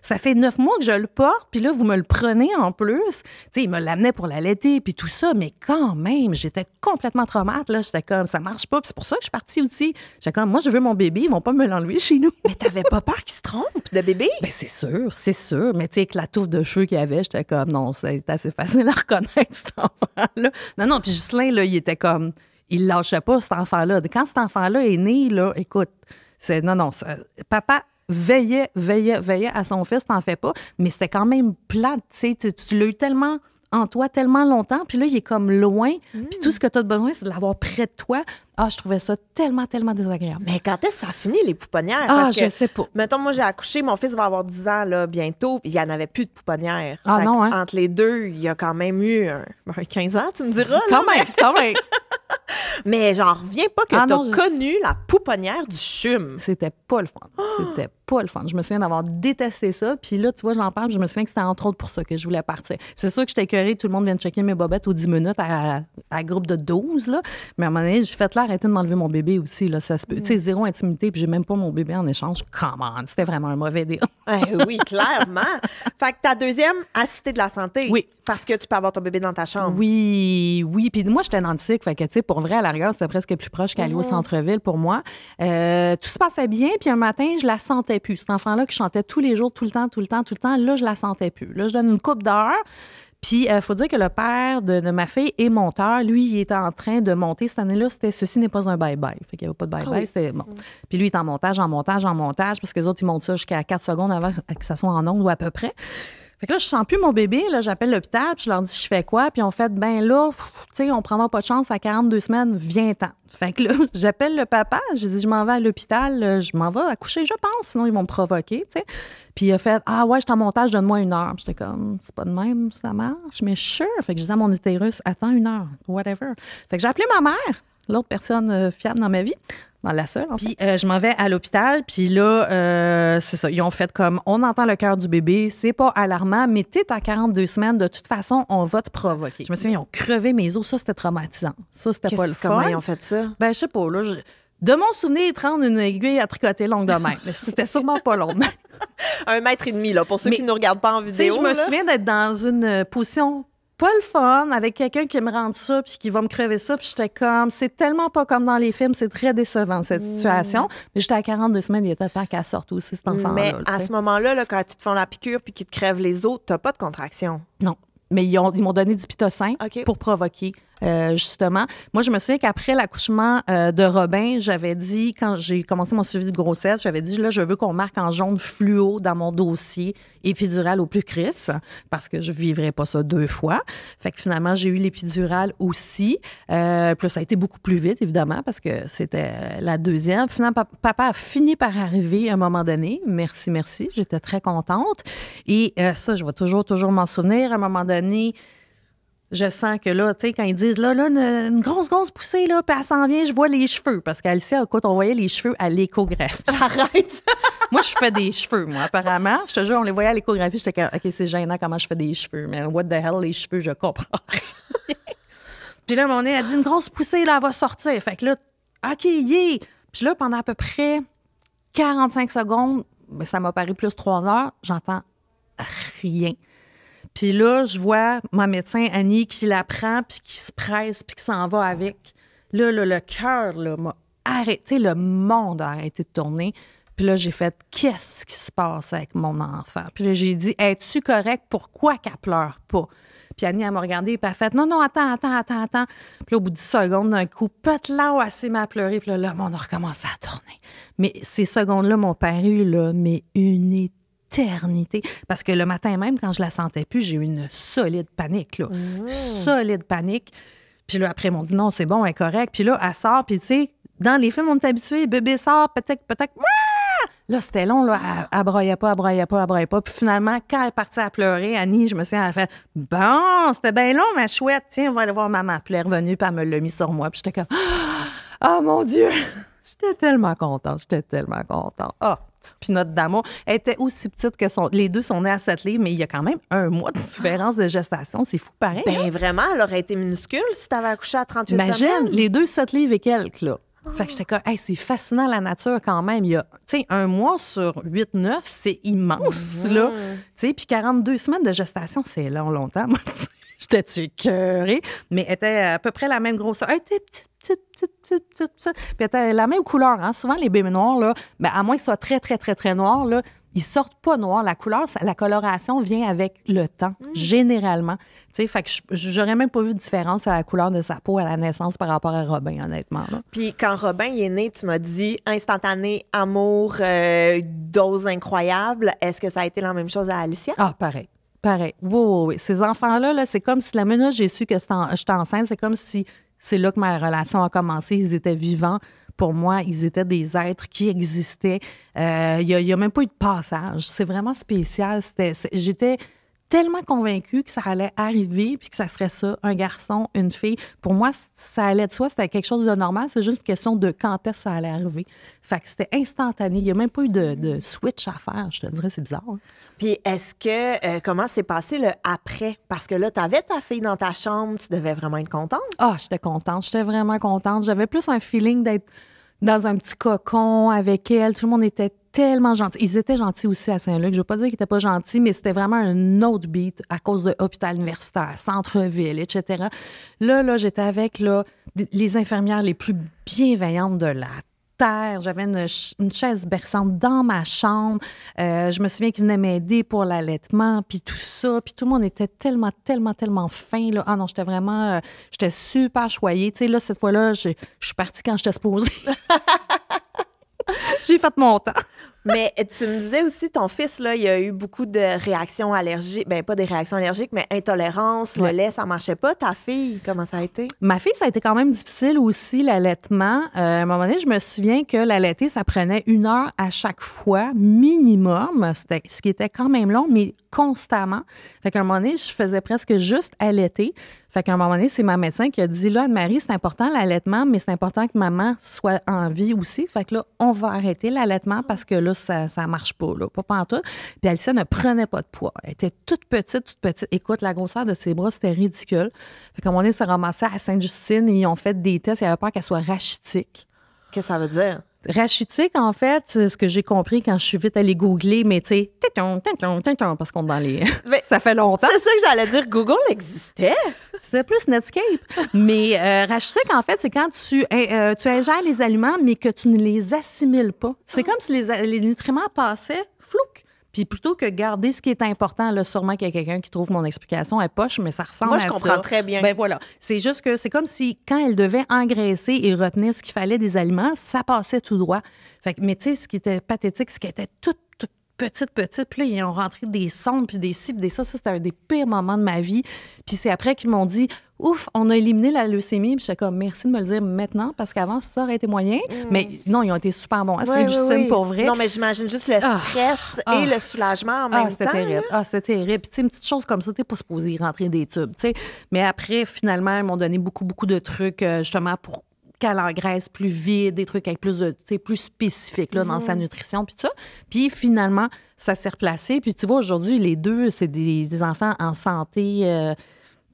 ça fait 9 mois que je le porte, puis là, vous me le prenez en plus. Tu sais, il me l'amenait pour l'allaiter, puis tout ça, mais quand même, j'étais complètement traumatisée, là. J'étais comme, ça marche pas, puis c'est pour ça que je suis partie aussi. J'étais comme, moi, je veux mon bébé, ils vont pas me l'enlever chez nous. Mais t'avais pas peur qu'il se trompe de bébé? Ben c'est sûr. Mais tu sais, avec la touffe de cheveux qu'il avait, j'étais comme, non, c'est assez facile à reconnaître, cet enfant-là. Non, puis Ghislain, là, il était comme... Il lâchait pas, cet enfant-là. Quand cet enfant-là est né, là, écoute, papa veillait à son fils, t'en fais pas, mais c'était quand même plate, tu sais, tu l'as eu tellement en toi tellement longtemps, puis là, il est comme loin, puis tout ce que tu as besoin, c'est de l'avoir près de toi. Ah, je trouvais ça tellement désagréable. Mais quand est-ce que ça finit, les pouponnières? Parce que, je sais pas. Mettons, moi, j'ai accouché, mon fils va avoir 10 ans, là, bientôt, puis il n'y en avait plus de pouponnières. Ah non, hein? Entre les deux, il y a quand même eu un 15 ans, tu me diras, Quand même. Mais j'en reviens pas que Ah t'as non, connu la pouponnière du CHUM. C'était pas le fun. C'était pas le fun. Je me souviens d'avoir détesté ça. Puis là, tu vois, j'en parle, je me souviens que c'était entre autres pour ça que je voulais partir. C'est sûr que j'étais écœurée, tout le monde vient de checker mes bobettes aux 10 minutes à groupe de 12, là. Mais à un moment donné, j'ai fait là, arrêter de m'enlever mon bébé aussi, là. Ça se peut. Tu sais, zéro intimité, puis j'ai même pas mon bébé en échange. Come on, c'était vraiment un mauvais deal. Oui, clairement. Fait que ta deuxième, assistée de la santé. Oui. Parce que tu peux avoir ton bébé dans ta chambre. Oui. Puis moi, j'étais nantique. Fait que, tu sais, pour vrai, à la rigueur, c'était presque plus proche qu'aller au centre-ville pour moi. Tout se passait bien. Puis un matin, je la sentais plus. Cet enfant-là qui chantait tous les jours, tout le temps, là, je la sentais plus. Là, je donne une couple d'heures. Puis, il faut dire que le père de ma fille est monteur. Lui, il était en train de monter. Cette année-là, c'était « Ceci n'est pas un bye-bye ». Fait qu'il n'y avait pas de bye-bye. Oui. C'était bon. Puis lui, il est en montage, parce que les autres, ils montent ça jusqu'à 4 secondes avant que ça soit en ondes ou à peu près. Fait que là, je sens plus mon bébé. Là, j'appelle l'hôpital, puis je leur dis, je fais quoi? Puis on fait, ben là, tu sais, on prendra pas de chance à 42 semaines, viens-t'en. Fait que là, j'appelle le papa, je dis, je m'en vais à l'hôpital, je m'en vais accoucher, je pense, sinon ils vont me provoquer, tu sais. Puis il a fait, ah ouais, je suis en montage, donne-moi 1 heure. Puis j'étais comme, c'est pas de même, ça marche, mais sure. Fait que je dis à mon utérus, attends 1 heure, whatever. Fait que j'ai appelé ma mère, l'autre personne fiable dans ma vie. La seule, en fait. Puis je m'en vais à l'hôpital, puis là, c'est ça, ils ont fait comme, on entend le cœur du bébé, c'est pas alarmant, mais t'es à 42 semaines, de toute façon, on va te provoquer. Je me souviens, ils ont crevé mes os, ça, c'était traumatisant. Ça, c'était pas le fun. Comment ils ont fait ça? Ben, je sais pas, là, de mon souvenir, 30, une aiguille à tricoter longue de même. Mais c'était sûrement pas long. 1,5 mètre, là, pour ceux qui ne nous regardent pas en vidéo. Je me souviens d'être dans une position pas le fun, avec quelqu'un qui me rende ça puis qui va me crever ça. Puis j'étais comme, c'est tellement pas comme dans les films, c'est très décevant, cette situation. Mais j'étais à 42 semaines, il était temps qu'elle sorte aussi, cet enfant-là. Mais à ce moment-là, là, quand ils te font la piqûre puis qu'ils te crèvent les os, t'as pas de contraction. Non. Mais ils m'ont donné du pitocin pour provoquer, justement. Moi, je me souviens qu'après l'accouchement de Robin, j'avais dit, quand j'ai commencé mon suivi de grossesse, j'avais dit, là, je veux qu'on marque en jaune fluo dans mon dossier épidurale au plus crisse, parce que je ne vivrais pas ça 2 fois. Fait que finalement, j'ai eu l'épidurale aussi. Puis ça a été beaucoup plus vite, évidemment, parce que c'était la deuxième. Finalement, papa a fini par arriver à un moment donné. Merci. J'étais très contente. Et ça, je vais toujours m'en souvenir. À un moment donné, je sens que là, tu sais, quand ils disent, là, une grosse poussée, là, puis elle s'en vient, je vois les cheveux. Parce qu'Alicia, écoute, on voyait les cheveux à l'échographie. Arrête! Moi, je fais des cheveux, moi, apparemment. Je te jure, on les voyait à l'échographie. J'étais comme, OK, c'est gênant comment je fais des cheveux. Mais what the hell, les cheveux, je comprends. Puis là, à un moment donné, elle dit, une grosse poussée, là, elle va sortir. Fait que là, OK, yeah! Puis là, pendant à peu près 45 secondes, ben, ça m'a paru plus 3 heures, j'entends rien. Puis là, je vois ma médecin, Annie, qui la prend, puis qui se presse, puis qui s'en va avec. Là, le cœur là, m'a arrêté, le monde a arrêté de tourner. Puis là, j'ai fait, qu'est-ce qui se passe avec mon enfant? Puis là, j'ai dit, es-tu correct? Pourquoi qu'elle pleure pas? Puis Annie, elle m'a regardée, et elle a fait, non, attends. Puis là, au bout de 10 secondes, d'un coup, là, elle s'est mise à pleurer. Puis là, le monde a recommencé à tourner. Mais ces secondes-là m'ont paru, là, mais une éternité. Parce que le matin même, quand je la sentais plus, j'ai eu une solide panique, là. Solide panique. Puis là, après, ils m'ont dit, non, c'est bon, elle est correcte. Puis là, elle sort, puis tu sais, dans les films, on est habitué, le bébé sort, peut-être. Là, c'était long, là. Elle broyait pas. Puis finalement, quand elle est partie à pleurer, Annie, je me souviens, elle a fait « Bon, c'était bien long, ma chouette. Tiens, on va aller voir maman. » Puis elle est revenue, puis elle me l'a mis sur moi. Puis j'étais comme « Oh, mon Dieu! » J'étais tellement contente. Ah, petite pinotte d'amour. Elle était aussi petite que les deux sont nés à 7 livres, mais il y a quand même 1 mois de différence de gestation. C'est fou pareil. Ben vraiment, elle aurait été minuscule si t'avais accouché à 38 Imagine, semaines. les deux 7 livres et quelques, là. Fait que j'étais comme, hey, c'est fascinant la nature quand même. Il y a, tu sais, 1 mois sur 8-9, c'est immense, là. Tu sais, puis 42 semaines de gestation, c'est longtemps. Moi, j'étais écœurée, mais elle était à peu près la même grosseur. Elle était petite. Puis elle était la même couleur. Hein. Souvent, les bébés noirs, là, ben, à moins qu'ils soient très, très, très, très noirs, là, ils sortent pas noirs. La couleur, la coloration vient avec le temps, généralement. Tu sais, fait que j'aurais même pas vu de différence à la couleur de sa peau à la naissance par rapport à Robin, honnêtement. Là. Puis quand Robin il est né, tu m'as dit instantané, amour, dose incroyable. Est-ce que ça a été la même chose à Alicia? Ah, pareil. Oui. Ces enfants-là, là, c'est comme si la minute j'ai su que j'étais enceinte, c'est comme si c'est là que ma relation a commencé. Ils étaient vivants. Pour moi, ils étaient des êtres qui existaient. Il y a même pas eu de passage. C'est vraiment spécial. J'étais tellement convaincue que ça allait arriver puis que ça serait ça, un garçon, une fille. Pour moi, ça allait de soi, c'était quelque chose de normal. C'est juste une question de quand est-ce que ça allait arriver. Fait que c'était instantané. Il n'y a même pas eu de switch à faire, je te dirais. C'est bizarre. Hein? Puis est-ce que, comment s'est passé le après? Parce que là, tu avais ta fille dans ta chambre, tu devais vraiment être contente. Ah, j'étais contente. J'étais vraiment contente. J'avais plus un feeling d'être dans un petit cocon avec elle. Tout le monde était tellement gentil. Ils étaient gentils aussi à Saint-Luc. Je ne veux pas dire qu'ils n'étaient pas gentils, mais c'était vraiment un autre beat à cause de l'hôpital universitaire, centre-ville, etc. Là, j'étais avec les infirmières les plus bienveillantes de la terre. J'avais une chaise berçante dans ma chambre. Je me souviens qu'ils venaient m'aider pour l'allaitement, puis tout ça. Puis tout le monde était tellement, tellement, tellement fin. Là. Ah non, j'étais vraiment... j'étais super choyée. Tu sais, là, cette fois-là, je suis partie quand j'étais supposée. J'ai fait mon temps. Mais tu me disais aussi, ton fils, là, il a eu beaucoup de réactions allergiques. Ben pas des réactions allergiques, mais intolérance. Ouais. Le lait, ça marchait pas. Ta fille, comment ça a été? Ma fille, ça a été quand même difficile aussi, l'allaitement. À un moment donné, je me souviens que l'allaiter, ça prenait 1 heure à chaque fois, minimum. C'était ce qui était quand même long, mais constamment. Fait qu'à un moment donné, je faisais presque juste allaiter. Fait qu'à un moment donné, c'est ma médecin qui a dit, là, Anne-Marie, c'est important l'allaitement, mais c'est important que maman soit en vie aussi. Fait que là, on va arrêter l'allaitement parce que là, ça marche pas, là, pas pantoute. Puis Alicia ne prenait pas de poids. Elle était toute petite. Écoute, la grosseur de ses bras, c'était ridicule. Fait qu'à un moment donné, ça ramassait à Sainte-Justine et ils ont fait des tests. Ils avaient peur qu'elle soit rachitique. Qu'est-ce que ça veut dire? Rachitique, en fait, c'est ce que j'ai compris quand je suis vite allée googler, mais tu sais, parce qu'on est dans les... Mais ça fait longtemps. c'est ça que j'allais dire. Google existait? C'était plus Netscape. Mais rachitique, en fait, c'est quand tu ingères les aliments, mais que tu ne les assimiles pas. C'est comme si les nutriments passaient, flouc. Puis plutôt que garder ce qui est important, là, sûrement qu'il y a quelqu'un qui trouve mon explication est poche, mais ça ressemble à ça. Moi, je comprends très bien. Ben voilà. C'est juste que c'est comme si, quand elle devait engraisser et retenir ce qu'il fallait des aliments, ça passait tout droit. Fait que, mais tu sais, ce qui était pathétique, c'est qu'elle était toute petite. Puis là, ils ont rentré des sondes, puis des ci, puis des ça. Ça, c'était un des pires moments de ma vie. Puis c'est après qu'ils m'ont dit, ouf, on a éliminé la leucémie. Puis j'étais comme, merci de me le dire maintenant, parce qu'avant, ça aurait été moyen. Mais non, ils ont été super bons. C'est Justine, pour vrai. Non, mais j'imagine juste le stress et le soulagement en même temps. C'était terrible. C'était terrible. Puis tu sais, une petite chose comme ça, t'es pas supposé y rentrer des tubes, tu sais. Mais après, finalement, ils m'ont donné beaucoup de trucs, justement, pour qu'elle engraisse plus vite, des trucs avec plus de, tu sais, plus spécifiques là, dans sa nutrition, puis tout ça. Puis finalement, ça s'est replacé. Puis tu vois, aujourd'hui, les deux, c'est des enfants en santé,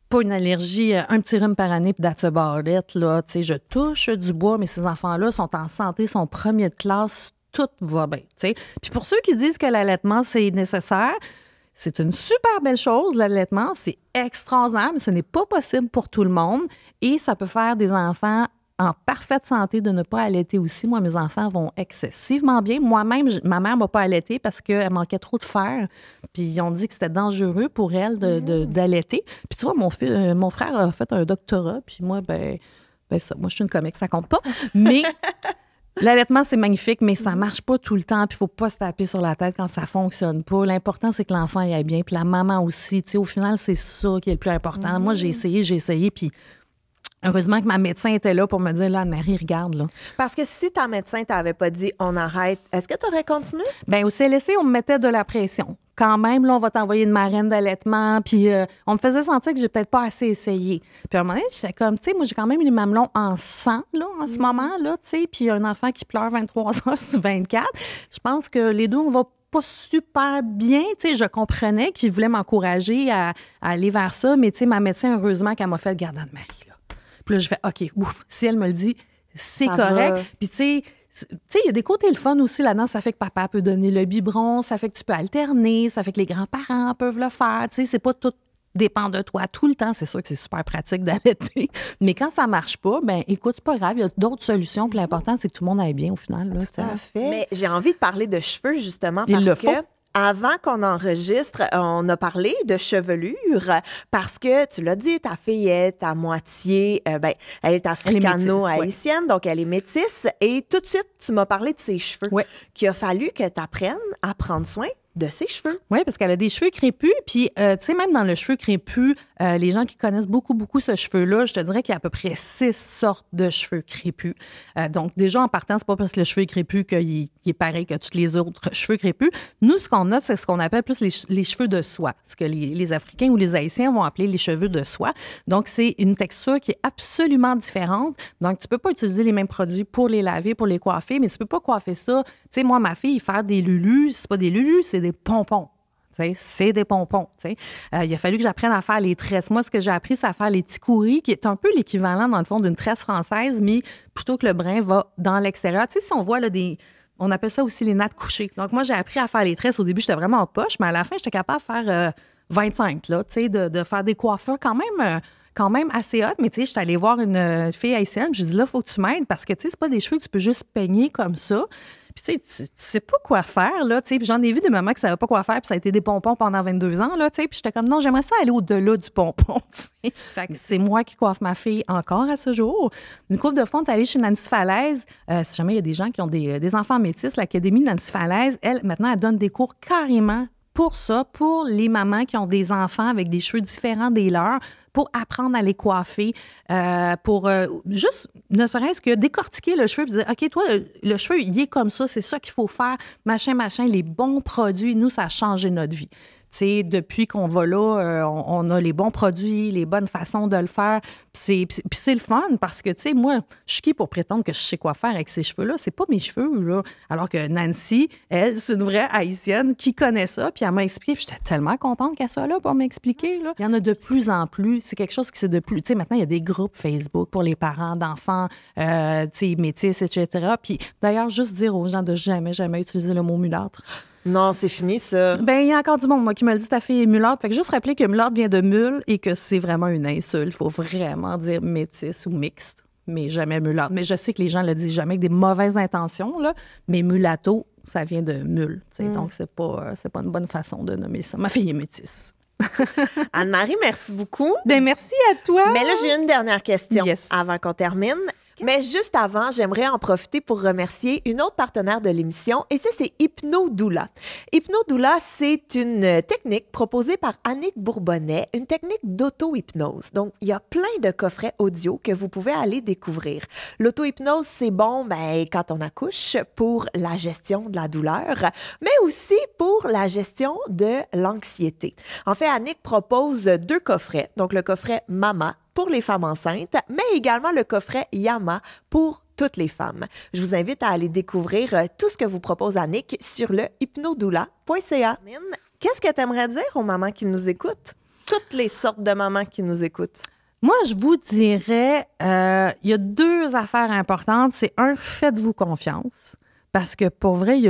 pas une allergie, un petit rhume par année, puis that's about it, là. Tu sais, je touche du bois, mais ces enfants-là sont en santé, sont premiers de classe, tout va bien, tu sais. Puis pour ceux qui disent que l'allaitement, c'est nécessaire, c'est une super belle chose, l'allaitement. C'est extraordinaire, mais ce n'est pas possible pour tout le monde. Et ça peut faire des enfants en parfaite santé de ne pas allaiter aussi. Moi, mes enfants vont excessivement bien. Moi-même, ma mère ne m'a pas allaité parce qu'elle manquait trop de fer. Puis ils ont dit que c'était dangereux pour elle d'allaiter. Puis tu vois, mon frère a fait un doctorat. Puis moi, ben ça, moi, je suis une comique, ça compte pas. Mais l'allaitement, c'est magnifique, mais ça marche pas tout le temps. Puis il faut pas se taper sur la tête quand ça fonctionne pas. L'important, c'est que l'enfant aille bien. Puis la maman aussi. Tu sais, au final, c'est ça qui est le plus important. Moi, j'ai essayé, puis heureusement que ma médecin était là pour me dire, là, Marie, regarde, là. Parce que si ta médecin t'avait pas dit, on arrête, est-ce que tu aurais continué? Bien, au CLSC, on me mettait de la pression. Quand même, là, on va t'envoyer une marraine d'allaitement. Puis on me faisait sentir que j'ai peut-être pas assez essayé. Puis à un moment donné, j'étais comme, tu sais, moi, j'ai quand même les mamelons en sang, là, en ce moment, là, tu sais. Puis un enfant qui pleure 23 heures sur 24. Je pense que les deux, on va pas super bien. Tu sais, je comprenais qu'il voulait m'encourager à aller vers ça. Mais tu sais, ma médecin, heureusement, qu'elle m'a fait garde Anne-Marie, là. Puis là, je fais, OK, ouf, si elle me le dit, c'est Ça correct. va. Puis tu sais, il y a des côtés le fun aussi là-dedans. Ça fait que papa peut donner le biberon, ça fait que tu peux alterner, ça fait que les grands-parents peuvent le faire. Tu sais, c'est pas tout dépend de toi tout le temps. C'est sûr que c'est super pratique d'allaiter. Mais quand ça marche pas, ben écoute, c'est pas grave, il y a d'autres solutions. Puis l'important, c'est que tout le monde aille bien au final. Là, Tout à fait. Mais j'ai envie de parler de cheveux, justement, Il le parce que faut. avant qu'on enregistre, on a parlé de chevelure parce que, tu l'as dit, ta fille est à moitié, elle est africano-haïtienne, donc elle est métisse. Et tout de suite, tu m'as parlé de ses cheveux. Ouais. Qu'il a fallu que tu apprennes à prendre soin de ses cheveux. Oui, parce qu'elle a des cheveux crépus. Puis, tu sais, même dans le cheveu crépus, les gens qui connaissent beaucoup, beaucoup ce cheveu-là, je te dirais qu'il y a à peu près 6 sortes de cheveux crépus. Donc, déjà, en partant, c'est pas parce que le cheveu est crépus qu'il est pareil que tous les autres cheveux crépus. Nous, ce qu'on a, c'est ce qu'on appelle plus les cheveux de soie, ce que les Africains ou les Haïtiens vont appeler les cheveux de soie. Donc, c'est une texture qui est absolument différente. Donc, tu peux pas utiliser les mêmes produits pour les laver, pour les coiffer, mais tu peux pas coiffer ça. Tu sais, moi, ma fille, faire des lulus, c'est pas des lulus, c'est des pompons. C'est des pompons. Il a fallu que j'apprenne à faire les tresses. Moi, ce que j'ai appris, c'est à faire les tikouris, qui est un peu l'équivalent, dans le fond, d'une tresse française, mais plutôt que le brin va dans l'extérieur. Tu sais, si on voit là, on appelle ça aussi les nattes couchées. Donc, moi, j'ai appris à faire les tresses. Au début, j'étais vraiment en poche, mais à la fin, j'étais capable de faire 25, là, de faire des coiffeurs quand même assez hot. Mais tu sais, je suis allée voir une fille haïtienne. Je lui ai dit, là, il faut que tu m'aides parce que, tu sais, c'est pas des cheveux que tu peux juste peigner comme ça. Puis, tu sais, tu sais pas quoi faire, là, tu sais. Puis, j'en ai vu des mamans qui savaient pas quoi faire, puis ça a été des pompons pendant 22 ans, là, tu sais. Puis, j'étais comme, non, j'aimerais ça aller au-delà du pompon, tu sais. Fait que c'est moi qui coiffe ma fille encore à ce jour. Une couple de fois, on est allé chez Nancy Falaise. Si jamais il y a des gens qui ont des enfants métis, l'Académie de Nancy Falaise, elle, maintenant, elle donne des cours carrément pour ça, pour les mamans qui ont des enfants avec des cheveux différents des leurs, pour apprendre à les coiffer, pour juste, ne serait-ce que décortiquer le cheveu et dire, OK, toi, le cheveu, il est comme ça, c'est ça qu'il faut faire, machin, les bons produits. Nous, ça a changé notre vie. Tu sais, depuis qu'on va là, on a les bons produits, les bonnes façons de le faire. Puis c'est le fun parce que, tu sais, moi, je suis qui pour prétendre que je sais quoi faire avec ces cheveux-là? C'est pas mes cheveux, là. Alors que Nancy, elle, c'est une vraie Haïtienne qui connaît ça. Puis elle m'a expliqué. Puis j'étais tellement contente qu'elle soit là pour m'expliquer, là. Il y en a de plus en plus. C'est quelque chose qui c'est de plus... Tu sais, maintenant, il y a des groupes Facebook pour les parents d'enfants, tu sais, métis, etc. Puis d'ailleurs, juste dire aux gens de jamais utiliser le mot mulâtre. Non, c'est fini, ça. Ben, il y a encore du monde, moi, qui me le dit, ta fille est mulâtre. Fait que juste rappeler que mulâtre vient de mule et que c'est vraiment une insulte. Il faut vraiment dire métis ou mixte, mais jamais mulâtre. Mais je sais que les gens le disent jamais avec des mauvaises intentions, là. Mais mulatto, ça vient de mule. Donc, c'est pas une bonne façon de nommer ça. Ma fille est métisse. Anne-Marie, merci beaucoup. Ben, merci à toi. Mais là, j'ai une dernière question Yes. avant qu'on termine. Mais juste avant, j'aimerais en profiter pour remercier une autre partenaire de l'émission, et ça, c'est Hypnodoula. Hypnodoula, c'est une technique proposée par Annick Bourbonnais, une technique d'auto-hypnose. Donc, il y a plein de coffrets audio que vous pouvez aller découvrir. L'auto-hypnose, c'est bon quand on accouche pour la gestion de la douleur, mais aussi pour la gestion de l'anxiété. En fait, Annick propose 2 coffrets. Donc, le coffret Mama, pour les femmes enceintes, mais également le coffret Yama pour toutes les femmes. Je vous invite à aller découvrir tout ce que vous propose Annick sur le hypnodoula.ca. Qu'est-ce que tu aimerais dire aux mamans qui nous écoutent? Toutes les sortes de mamans qui nous écoutent. Moi, je vous dirais, il y a 2 affaires importantes. C'est faites-vous confiance. Parce que pour vrai,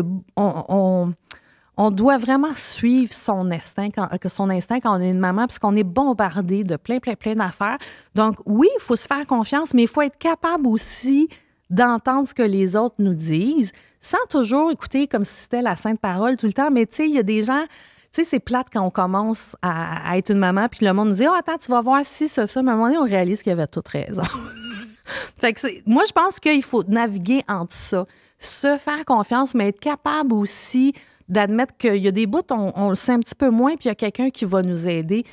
on doit vraiment suivre son instinct quand on est une maman, parce qu'on est bombardé de plein d'affaires. Donc, oui, il faut se faire confiance, mais il faut être capable aussi d'entendre ce que les autres nous disent, sans toujours écouter comme si c'était la sainte parole tout le temps. Mais tu sais, il y a des gens... Tu sais, c'est plate quand on commence à être une maman, puis le monde nous dit « Oh, attends, tu vas voir si, ça. » Mais à un moment donné, on réalise qu'il avait toute raison. Fait que moi, je pense qu'il faut naviguer entre ça. Se faire confiance, mais être capable aussi d'admettre qu'il y a des bouts, on le sait un petit peu moins, puis il y a quelqu'un qui va nous aider.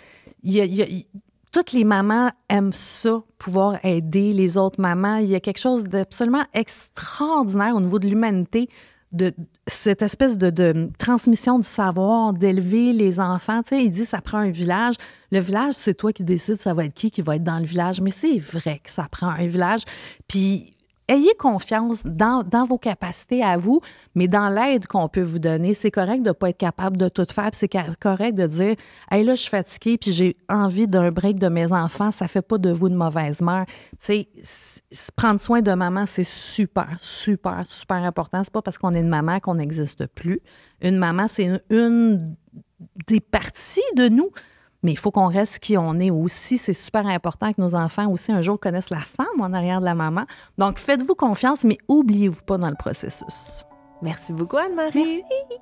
Toutes les mamans aiment ça, pouvoir aider les autres mamans. Il y a quelque chose d'absolument extraordinaire au niveau de l'humanité, de cette espèce de transmission du savoir, d'élever les enfants. Tu sais, il dit ça prend un village. Le village, c'est toi qui décides ça va être qui va être dans le village. Mais c'est vrai que ça prend un village. Puis ayez confiance dans vos capacités à vous, mais dans l'aide qu'on peut vous donner. C'est correct de ne pas être capable de tout faire, puis c'est correct de dire « Hey, là, je suis fatiguée, puis j'ai envie d'un break de mes enfants. Ça ne fait pas de vous de mauvaise mère. » Tu sais, prendre soin de maman, c'est super important. C'est pas parce qu'on est une maman qu'on n'existe plus. Une maman, c'est une des parties de nous. Mais il faut qu'on reste qui on est aussi. C'est super important que nos enfants aussi un jour connaissent la femme en arrière de la maman. Donc, faites-vous confiance, mais oubliez-vous pas dans le processus. Merci beaucoup, Anne-Marie. Merci.